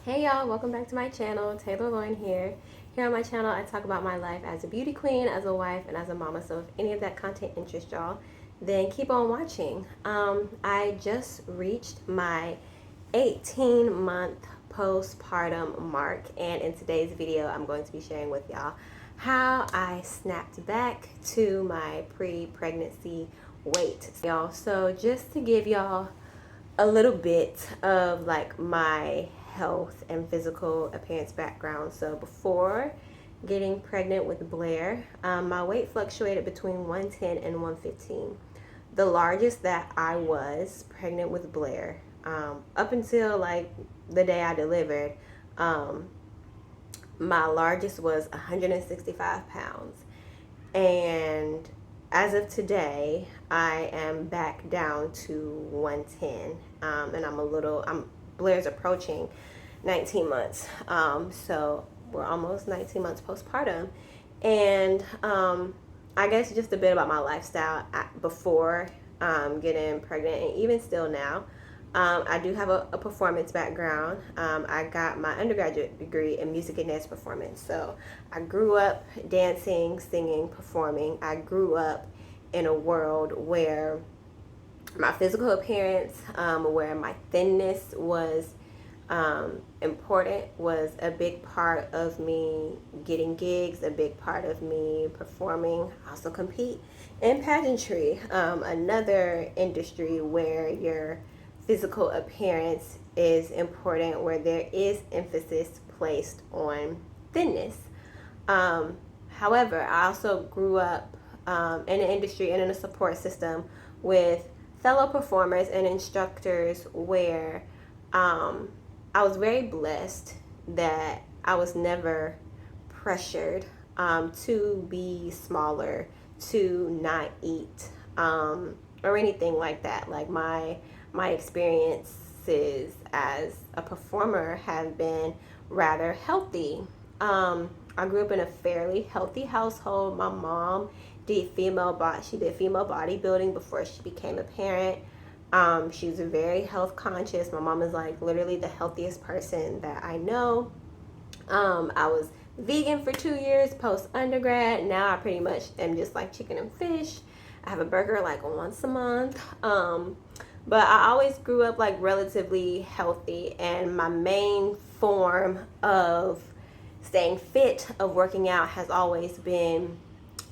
Hey y'all, welcome back to my channel. Taylor Lauren here. Here on my channel, I talk about my life as a beauty queen, as a wife, and as a mama. So if any of that content interests y'all, then keep on watching. I just reached my 18-month postpartum mark, and in today's video, I'm going to be sharing with y'all how I snapped back to my pre-pregnancy weight. Y'all, so just to give y'all a little bit of like my health and physical appearance background. So before getting pregnant with Blair, my weight fluctuated between 110 and 115. The largest that I was pregnant with Blair, up until like the day I delivered, my largest was 165 pounds. And as of today, I am back down to 110, and Blair's approaching 19 months, so we're almost 19 months postpartum, and I guess just a bit about my lifestyle before getting pregnant, and even still now. I do have a performance background. I got my undergraduate degree in music and dance performance. So I grew up dancing, singing, performing. I grew up in a world where my physical appearance, where my thinness was important, was a big part of me getting gigs, a big part of me performing. I also compete in pageantry, another industry where your physical appearance is important, where there is emphasis placed on thinness. However, I also grew up in an industry and in a support system with fellow performers and instructors where I was very blessed that I was never pressured to be smaller, to not eat, or anything like that. Like my experiences as a performer have been rather healthy. I grew up in a fairly healthy household. My mom did female bodybuilding before she became a parent. She was very health conscious. My mom is like literally the healthiest person that I know. I was vegan for 2 years post undergrad. Now I pretty much am just like chicken and fish. I have a burger like once a month. But I always grew up like relatively healthy, and my main form of staying fit, of working out, has always been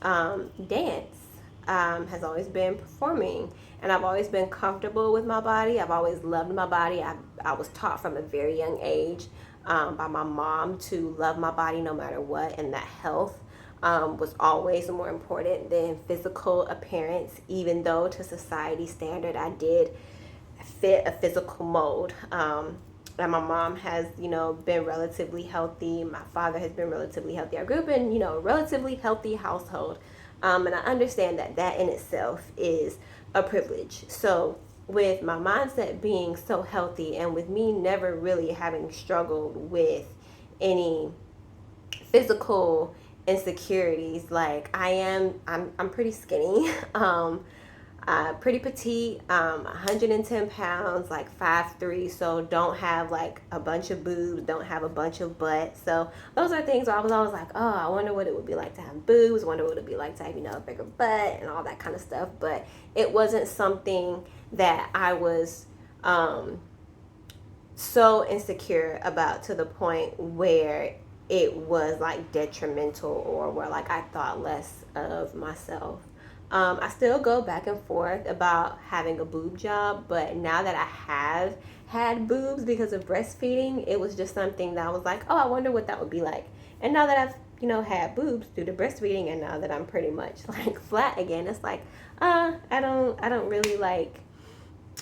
dance, has always been performing, and I've always been comfortable with my body. I've always loved my body. I was taught from a very young age by my mom to love my body no matter what, and that health was always more important than physical appearance, even though to society standard I did fit a physical mold. And my mom has, been relatively healthy. My father has been relatively healthy. I grew up in, a relatively healthy household. And I understand that that in itself is a privilege. So with my mindset being so healthy, and with me never really having struggled with any physical insecurities, like I'm pretty skinny, pretty petite, 110 pounds, like 5'3", so don't have like a bunch of boobs, don't have a bunch of butt. So those are things where I was always like, oh, I wonder what it would be like to have boobs, wonder what it would be like to have, a bigger butt and all that kind of stuff. But it wasn't something that I was so insecure about to the point where it was like detrimental, or where like I thought less of myself. I still go back and forth about having a boob job, but now that I have had boobs because of breastfeeding, it was just something that I was like, oh, I wonder what that would be like. And now that I've, had boobs through the breastfeeding, and now that I'm pretty much like flat again, it's like, I don't really like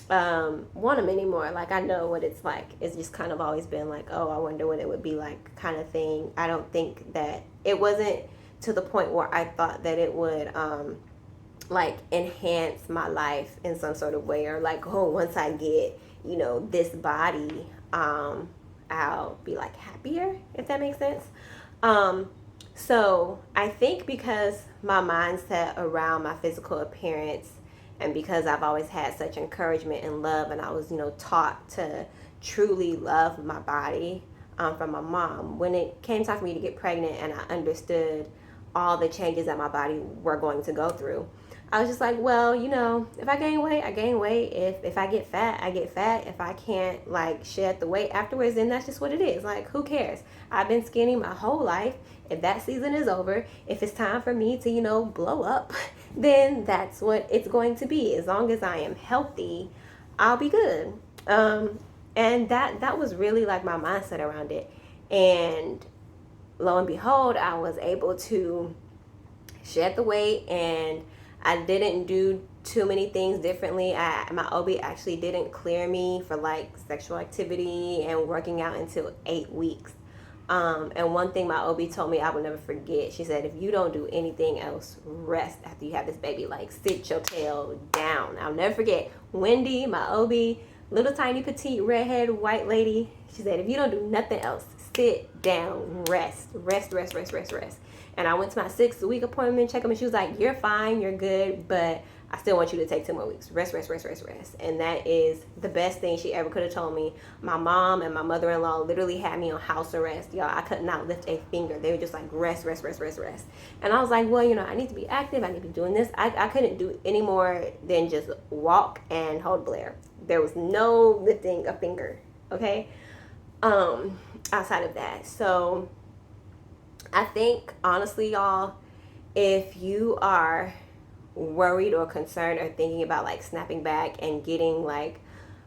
want them anymore. Like, I know what it's like. It's just kind of always been like, oh, I wonder what it would be like kind of thing. I don't think that it wasn't to the point where I thought that it would like enhance my life in some sort of way, or like, oh, once I get this body, I'll be like happier, if that makes sense. So I think because my mindset around my physical appearance, and because I've always had such encouragement and love, and I was taught to truly love my body, from my mom. When it came time for me to get pregnant and I understood all the changes that my body were going to go through, I was just like, well, if I gain weight, I gain weight. If I get fat, I get fat. If I can't like shed the weight afterwards, then that's just what it is. Like, who cares? I've been skinny my whole life. If that season is over, if it's time for me to, blow up, then that's what it's going to be. As long as I am healthy, I'll be good. And that was really like my mindset around it. And lo and behold, I was able to shed the weight, and I didn't do too many things differently. My OB actually didn't clear me for like sexual activity and working out until 8 weeks. And one thing my OB told me I will never forget, she said, if you don't do anything else, rest after you have this baby. Like, sit your tail down. I'll never forget Wendy, my OB, little tiny petite redhead white lady. She said, if you don't do nothing else, sit down, rest. And I went to my 6-week appointment, check up, and she was like, you're fine, you're good, but I still want you to take 2 more weeks. Rest. And that is the best thing she ever could have told me. My mom and my mother-in-law literally had me on house arrest. Y'all, I could not lift a finger. They were just like, rest. And I was like, well, I need to be active. I need to be doing this. I couldn't do any more than just walk and hold Blair. There was no lifting a finger, okay? Outside of that. So I think, honestly, y'all, if you are worried or concerned or thinking about like snapping back and getting like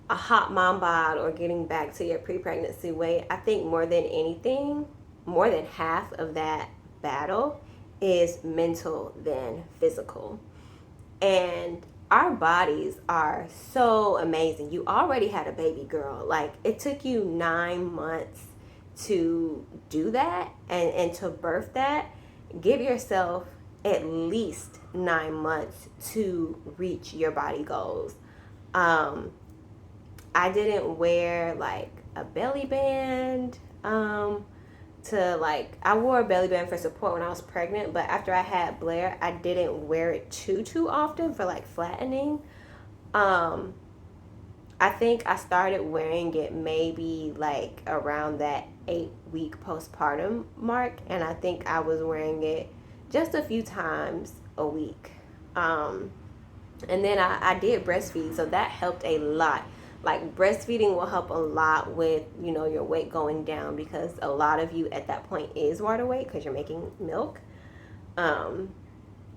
a hot mom bod or getting back to your pre-pregnancy weight, I think more than anything, more than half of that battle is mental than physical. And our bodies are so amazing. You already had a baby girl. Like, it took you 9 months to do that and to birth that. Give yourself at least 9 months to reach your body goals. I didn't wear like a belly band I wore a belly band for support when I was pregnant, but after I had Blair, I didn't wear it too often for like flattening. I think I started wearing it maybe like around that 8-week postpartum mark, and I think I was wearing it just a few times a week. And then I did breastfeed, so that helped a lot. Like, breastfeeding will help a lot with, your weight going down, because a lot of you at that point is water weight because you're making milk.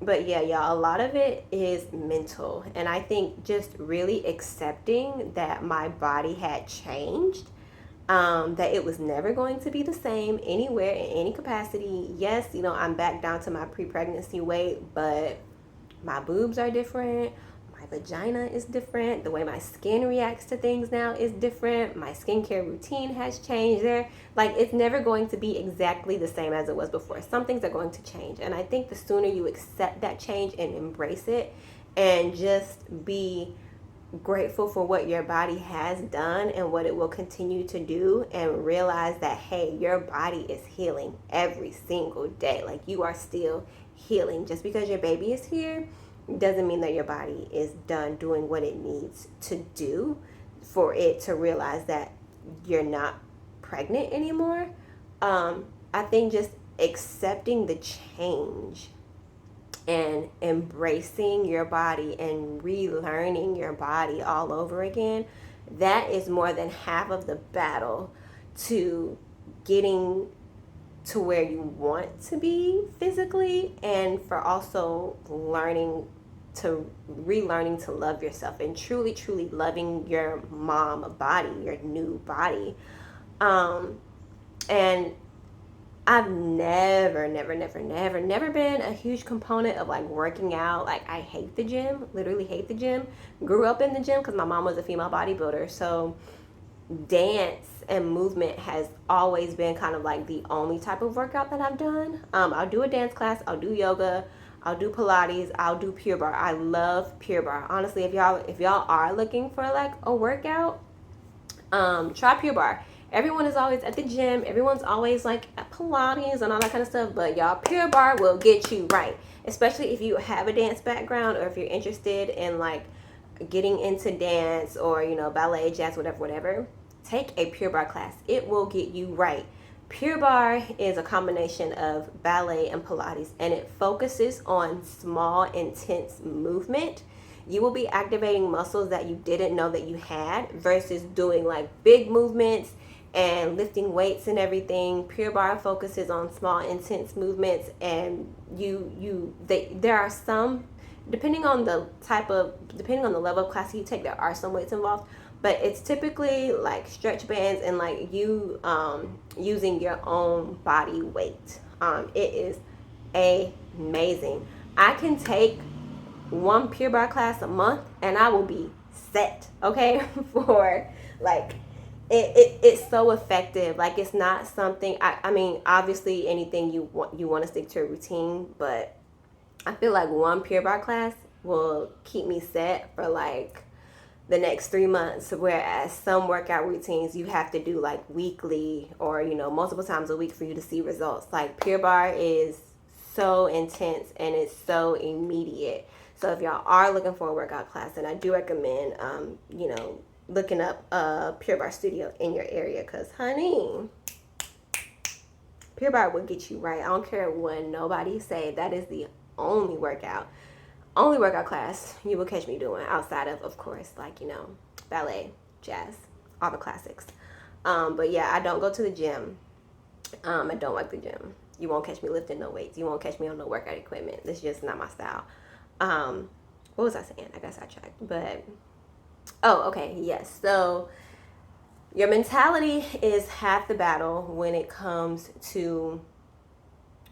But yeah, y'all, a lot of it is mental. And I think just really accepting that my body had changed, that it was never going to be the same anywhere in any capacity. Yes, I'm back down to my pre-pregnancy weight, but my boobs are different. My vagina is different. The way my skin reacts to things now is different. My skincare routine has changed there. Like, it's never going to be exactly the same as it was before. Some things are going to change. And I think the sooner you accept that change and embrace it and just be grateful for what your body has done and what it will continue to do, and realize that, hey, your body is healing every single day. Like, you are still healing. Just because your baby is here doesn't mean that your body is done doing what it needs to do for it to realize that you're not pregnant anymore. I think just accepting the change and embracing your body and relearning your body all over again, that is more than half of the battle to getting to where you want to be physically, and for also relearning to love yourself and truly loving your mom body, your new body. And I've never been a huge component of like working out. Like, I hate the gym, literally hate the gym. Grew up in the gym because my mom was a female bodybuilder. So dance and movement has always been kind of like the only type of workout that I've done. I'll do a dance class, I'll do yoga, I'll do Pilates, I'll do Pure Barre. I love Pure Barre. Honestly, if y'all are looking for like a workout, try Pure Barre. Everyone is always at the gym. Everyone's always like at Pilates and all that kind of stuff. But y'all, Pure Barre will get you right. Especially if you have a dance background, or if you're interested in like getting into dance, or ballet, jazz, whatever. take a Pure Barre class. It will get you right. Pure Barre is a combination of ballet and Pilates, and it focuses on small, intense movement. You will be activating muscles that you didn't know that you had versus doing like big movements and lifting weights and everything. Pure Barre focuses on small, intense movements, and there are some, depending on the level of class you take, there are some weights involved, but it's typically like stretch bands and like you using your own body weight. It is amazing. I can take one Pure Barre class a month and I will be set, okay? For like it's so effective. Like, it's not something, I mean, obviously anything you want to stick to a routine, but I feel like one Pure Barre class will keep me set for like the next 3 months, whereas some workout routines you have to do like weekly or, you know, multiple times a week for you to see results. Like, Pure Barre is so intense and it's so immediate. So if y'all are looking for a workout class, then I do recommend, you know, looking up a Pure Barre studio in your area, because honey, Pure Barre will get you right. I don't care what nobody say. That is the only workout class you will catch me doing, outside of course, like, you know, ballet, jazz, all the classics. But yeah, I don't go to the gym. I don't like the gym. You won't catch me lifting no weights. You won't catch me on no workout equipment. That's just not my style. What was I saying? I guess I checked. But okay, yes. So your mentality is half the battle when it comes to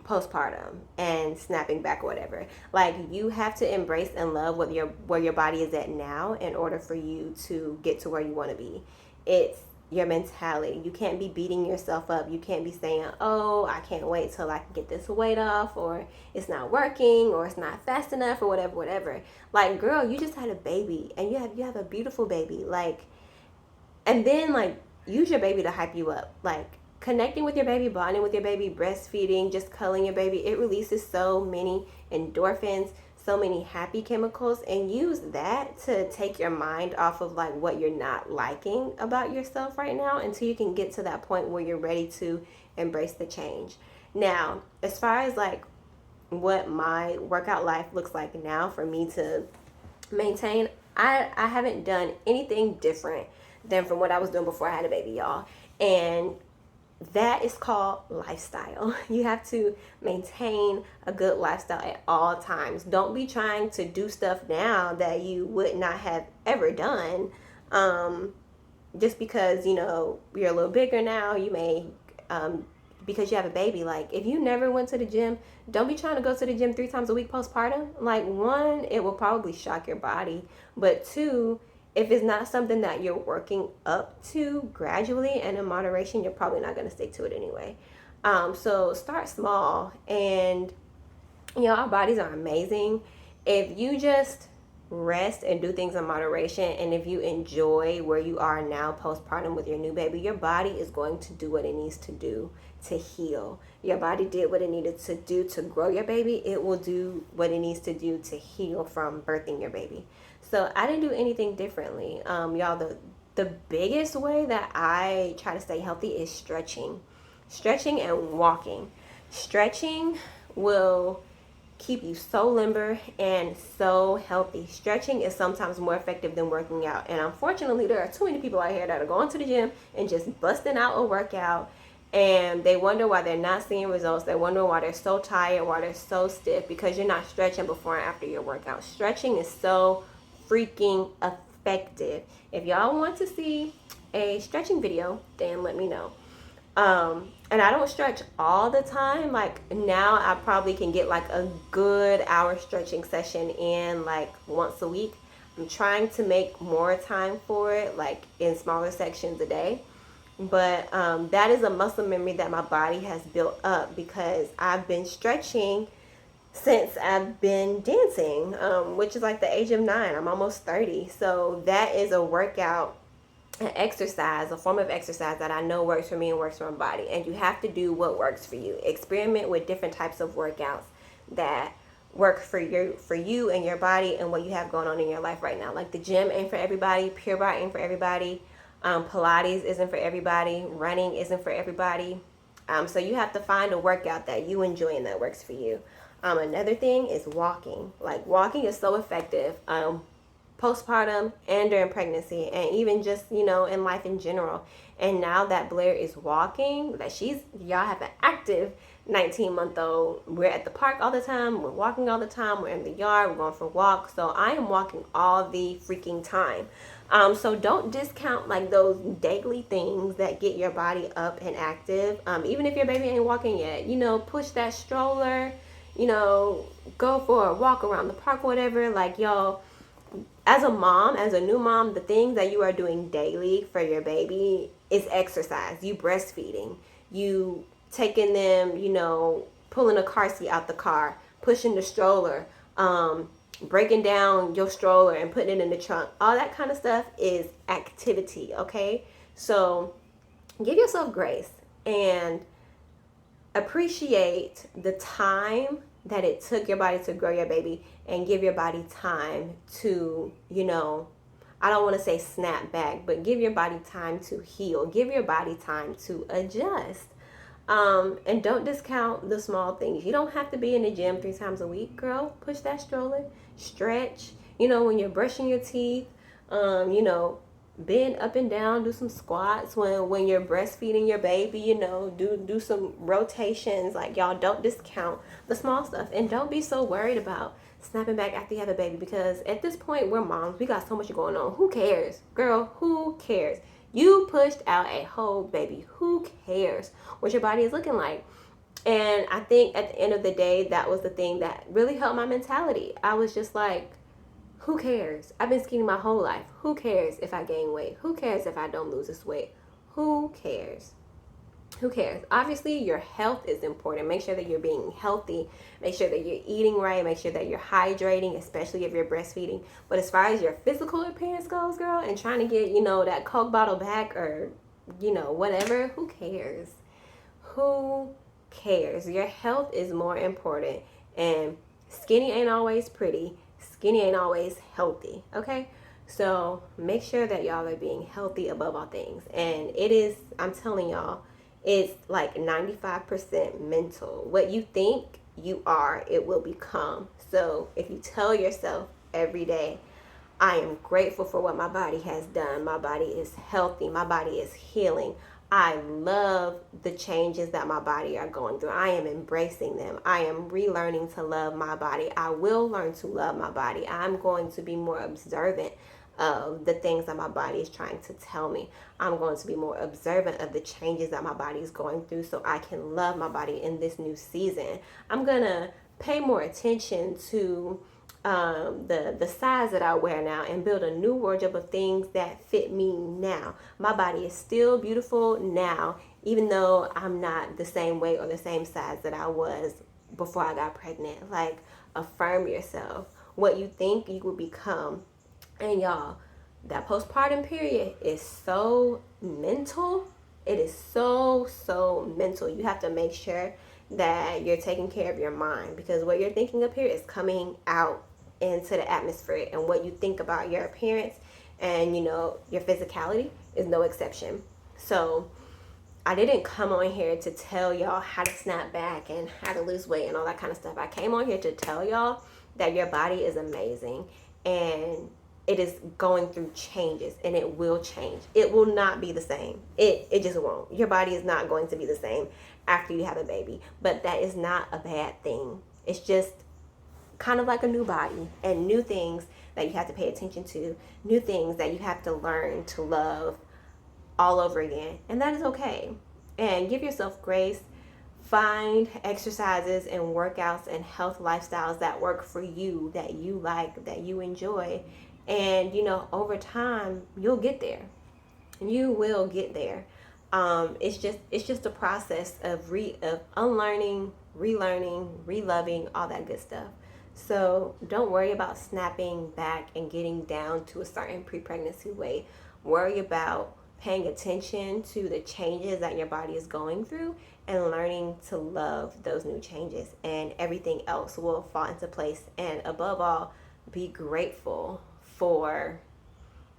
postpartum and snapping back or whatever. Like, you have to embrace and love where your body is at now in order for you to get to where you want to be. It's your mentality. You can't be beating yourself up. You can't be saying, oh, I can't wait till I can get this weight off, or it's not working, or it's not fast enough, or whatever. Like, girl, you just had a baby and you have a beautiful baby. Like, and then like, use your baby to hype you up. Like, connecting with your baby, bonding with your baby, breastfeeding, just cuddling your baby, it releases so many endorphins, so many happy chemicals, and use that to take your mind off of like what you're not liking about yourself right now, until you can get to that point where you're ready to embrace the change. Now, as far as like what my workout life looks like now for me to maintain, I haven't done anything different than from what I was doing before I had a baby, y'all. And that is called lifestyle. You have to maintain a good lifestyle at all times. Don't be trying to do stuff now that you would not have ever done. Just because, you know, you're a little bigger now, you may, because you have a baby. Like, if you never went to the gym, don't be trying to go to the gym 3 times a week postpartum. Like, 1, it will probably shock your body. But 2, if it's not something that you're working up to gradually and in moderation, you're probably not going to stick to it anyway. So start small. And, you know, our bodies are amazing. If you just rest and do things in moderation, and if you enjoy where you are now postpartum with your new baby, your body is going to do what it needs to do to heal. Your body did what it needed to do to grow your baby. It will do what it needs to do to heal from birthing your baby. So I didn't do anything differently. Y'all, the biggest way that I try to stay healthy is stretching and walking. Stretching will keep you so limber and so healthy. Stretching is sometimes more effective than working out. And unfortunately, there are too many people out here that are going to the gym and just busting out a workout, and they wonder why they're not seeing results. They wonder why they're so tired, why they're so stiff, because you're not stretching before and after your workout. Stretching is so freaking effective. If y'all want to see a stretching video, then let me know. And I don't stretch all the time. Like, now I probably can get like a good hour stretching session in like once a week. I'm trying to make more time for it, like in smaller sections a day. But that is a muscle memory that my body has built up because I've been stretching since I've been dancing, which is like the age of 9. I'm almost 30. So that is a workout, an exercise, a form of exercise that I know works for me and works for my body. And you have to do what works for you. Experiment with different types of workouts that work for you and your body and what you have going on in your life right now. Like, the gym ain't for everybody. Pure Barre ain't for everybody. Pilates isn't for everybody. Running isn't for everybody. So you have to find a workout that you enjoy and that works for you. Another thing is walking. Like, walking is so effective. Postpartum and during pregnancy, and even just, in life in general. And now that Blair is walking, that y'all have an active 19-month-old. We're at the park all the time. We're walking all the time. We're in the yard. We're going for walks. So I am walking all the freaking time. So don't discount like those daily things that get your body up and active. Even if your baby ain't walking yet, push that stroller, go for a walk around the park, whatever. Like, y'all, as a mom, as a new mom, the things that you are doing daily for your baby is exercise. You breastfeeding, you taking them, pulling a car seat out the car, pushing the stroller, breaking down your stroller and putting it in the trunk. All that kind of stuff is activity, okay? So give yourself grace and appreciate the time that it took your body to grow your baby, and give your body time to, I don't want to say snap back, but give your body time to heal. Give your body time to adjust. And don't discount the small things. You don't have to be in the gym 3 times a week, girl. Push that stroller, stretch, when you're brushing your teeth, bend up and down, do some squats when you're breastfeeding your baby, do some rotations. Like, y'all, don't discount the small stuff, and don't be so worried about snapping back after you have a baby, because at this point, we're moms. We got so much going on. Who cares? Girl, who cares? You pushed out a whole baby. Who cares what your body is looking like? And I think at the end of the day, that was the thing that really helped my mentality. I was just like, who cares? I've been skinny my whole life. Who cares if I gain weight? Who cares if I don't lose this weight? Who cares? Who cares? Obviously, your health is important. Make sure that you're being healthy. Make sure that you're eating right. Make sure that you're hydrating, especially if you're breastfeeding. But as far as your physical appearance goes, girl, and trying to get, that Coke bottle back, or, whatever, who cares? Who cares? Your health is more important. And skinny ain't always pretty. Skinny ain't always healthy, okay? So make sure that y'all are being healthy above all things. And it is, I'm telling y'all, it's like 95% mental. What you think you are, it will become. So if you tell yourself every day, I am grateful for what my body has done. My body is healthy. My body is healing. I love the changes that my body are going through. I am embracing them. I am relearning to love my body. I will learn to love my body. I'm going to be more observant of the things that my body is trying to tell me. I'm going to be more observant of the changes that my body is going through, so I can love my body in this new season. I'm going to pay more attention to the size that I wear now, and build a new wardrobe of things that fit me now. My body is still beautiful now, even though I'm not the same weight or the same size that I was before I got pregnant. Like, affirm yourself. What you think, you will become. And y'all, that postpartum period is so mental. It is so mental. You have to make sure that you're taking care of your mind, because what you're thinking up here is coming out into the atmosphere, and what you think about your appearance and your physicality is no exception. So I didn't come on here to tell y'all how to snap back and how to lose weight and all that kind of stuff. I came on here to tell y'all that your body is amazing, and it is going through changes, and it will change. It will not be the same. It just won't. Your body is not going to be the same after you have a baby, but that is not a bad thing. It's just kind of like a new body, and new things that you have to pay attention to, new things that you have to learn to love all over again. And that is okay. And give yourself grace. Find exercises and workouts and health lifestyles that work for you, that you like, that you enjoy. And over time, you'll get there. You will get there. It's just a process of unlearning, relearning, reloving, all that good stuff. So don't worry about snapping back and getting down to a certain pre-pregnancy weight. Worry about paying attention to the changes that your body is going through, and learning to love those new changes, and everything else will fall into place. And above all, be grateful for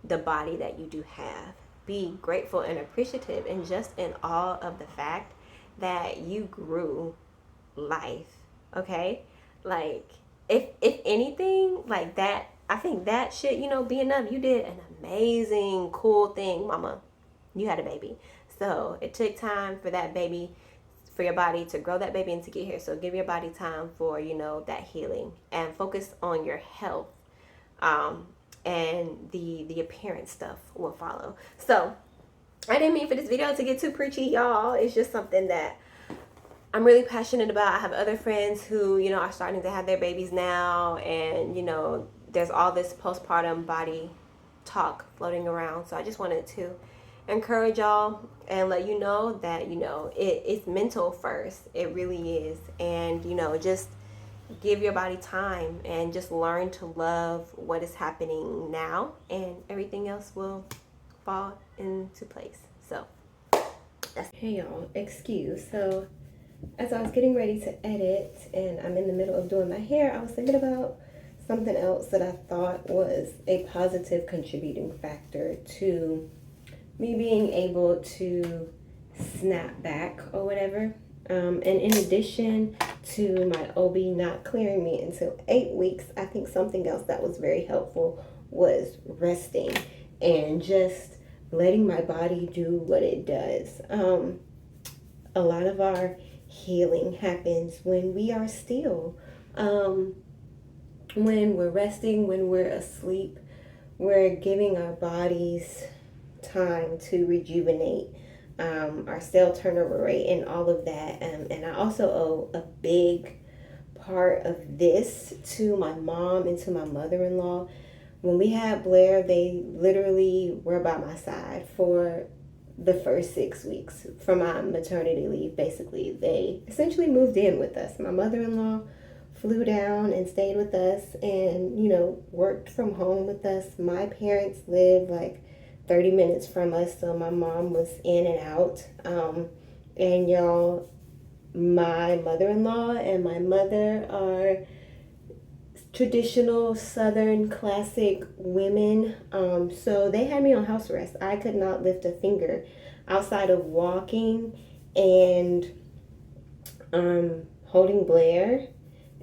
the body that you do have. be grateful and appreciative and just in awe of the fact that you grew life. Okay? Like, if anything, like that, I think that should, be enough. You did an amazing, cool thing, mama. You had a baby. So it took time for that baby, for your body to grow that baby and to get here. So give your body time for, that healing, and focus on your health. And the appearance stuff will follow. So I didn't mean for this video to get too preachy, y'all. It's just something that I'm really passionate about. I have other friends who, are starting to have their babies now, and, there's all this postpartum body talk floating around. So I just wanted to encourage y'all and let you know that, it's mental first. It really is. And, just give your body time and just learn to love what is happening now, and everything else will fall into place. So that's, hey y'all, excuse. So as I was getting ready to edit and I'm in the middle of doing my hair, I was thinking about something else that I thought was a positive contributing factor to me being able to snap back or whatever. And in addition to my OB not clearing me until 8 weeks, I think something else that was very helpful was resting and just letting my body do what it does. A lot of our healing happens when we are still. When we're resting, when we're asleep, we're giving our bodies time to rejuvenate, our cell turnover rate and all of that. And I also owe a big part of this to my mom and to my mother-in-law. When we had Blair, they literally were by my side for the first 6 weeks from my maternity leave. Basically, they essentially moved in with us. My mother-in-law flew down and stayed with us and, worked from home with us. My parents live like 30 minutes from us, so my mom was in and out. And y'all, my mother-in-law and my mother are traditional Southern classic women. So they had me on house arrest. I could not lift a finger outside of walking and holding Blair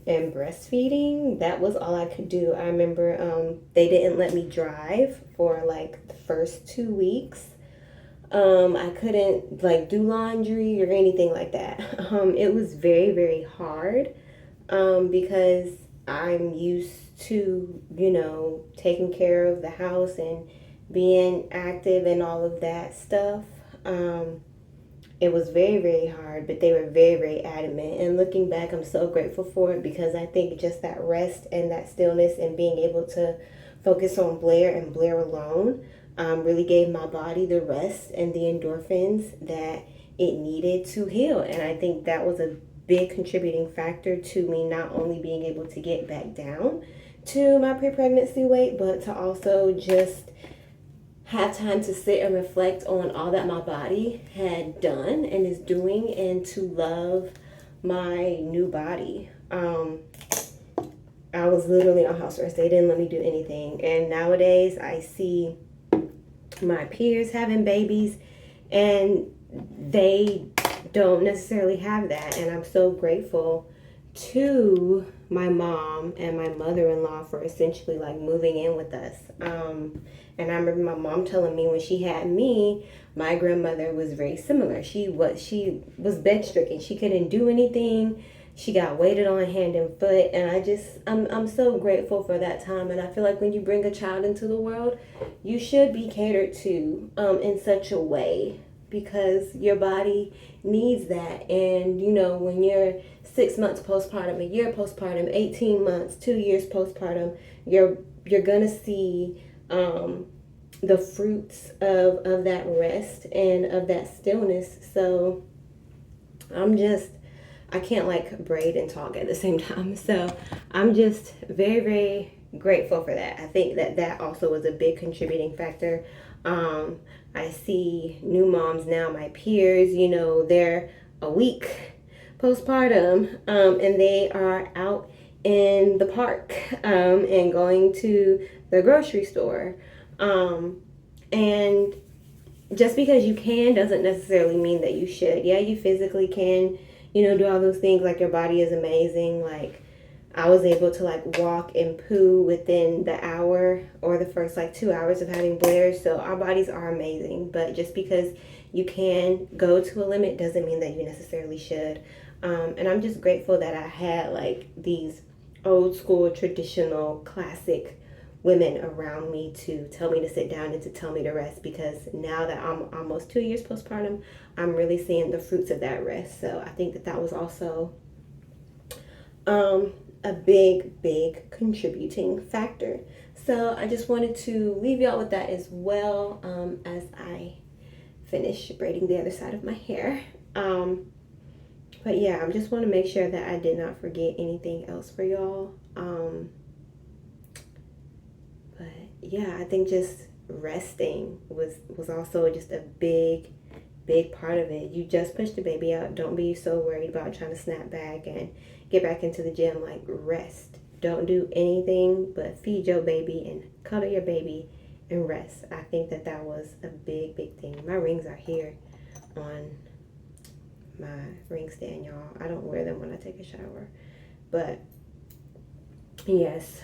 and breastfeeding. That was all I could do. I remember they didn't let me drive for like the first 2 weeks. I couldn't do laundry or anything like that. It was very, very hard because I'm used to, taking care of the house and being active and all of that stuff. It was very, very hard, but they were very, very adamant. And looking back, I'm so grateful for it, because I think just that rest and that stillness and being able to focus on Blair and Blair alone really gave my body the rest and the endorphins that it needed to heal. And I think that was a big contributing factor to me not only being able to get back down to my pre-pregnancy weight, but to also just have time to sit and reflect on all that my body had done and is doing, and to love my new body. I was literally on house arrest. They didn't let me do anything. And nowadays I see my peers having babies and they don't necessarily have that. And I'm so grateful to my mom and my mother-in-law for essentially moving in with us. And I remember my mom telling me when she had me, my grandmother was very similar. She was bed-stricken. She couldn't do anything. She got waited on hand and foot. And I'm so grateful for that time. And I feel like when you bring a child into the world, you should be catered to in such a way, because your body needs that. And, when you're 6 months postpartum, a year postpartum, 18 months, 2 years postpartum, you're going to see the fruits of that rest and of that stillness. So I can't braid and talk at the same time. So I'm just very, very grateful for that. I think that also was a big contributing factor. I see new moms now, my peers, they're a week postpartum, and they are out in the park and going to the grocery store. And just because you can doesn't necessarily mean that you should. Yeah, you physically can, do all those things, like your body is amazing. Like I was able to like walk and poo within the hour or the first like 2 hours of having bladders. So our bodies are amazing, but just because you can go to a limit doesn't mean that you necessarily should. And I'm just grateful that I had like these old school, traditional, classic women around me to tell me to sit down and to tell me to rest, because now that I'm almost 2 years postpartum, I'm really seeing the fruits of that rest. So I think that that was also a big contributing factor. So I just wanted to leave y'all with that as well, as I finish braiding the other side of my hair. But yeah, I just want to make sure that I did not forget anything else for y'all. But yeah, I think just resting was also just a big part of it. You just push the baby out. Don't be so worried about trying to snap back and get back into the gym. Like, rest. Don't do anything but feed your baby and cuddle your baby and rest. I think that that was a big thing. My rings are here on my ring stand, y'all. I don't wear them when I take a shower. But yes,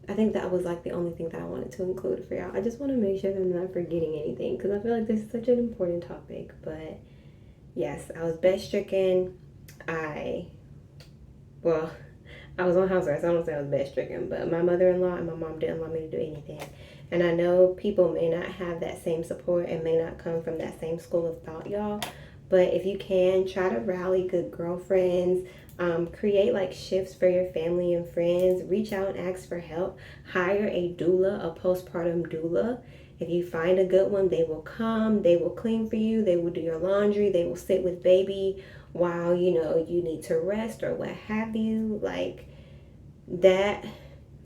I think that was like the only thing that I wanted to include for y'all. I just want to make sure that I'm not forgetting anything, because I feel like this is such an important topic. But yes, I was bed stricken. I was on house arrest. I don't say I was bed stricken, but my mother-in-law and my mom didn't allow me to do anything. And I know people may not have that same support and may not come from that same school of thought, y'all. But if you can, try to rally good girlfriends. Create like shifts for your family and friends. Reach out and ask for help. Hire a doula, a postpartum doula. If you find a good one, they will come. They will clean for you. They will do your laundry. They will sit with baby while you need to rest or what have you. Like that.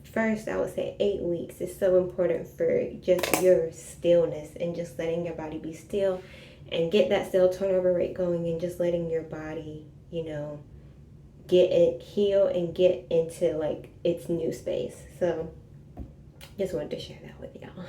First, I would say 8 weeks is so important for just your stillness and just letting your body be still and get that cell turnover rate going, and just letting your body, get it heal and get into like its new space. So just wanted to share that with y'all.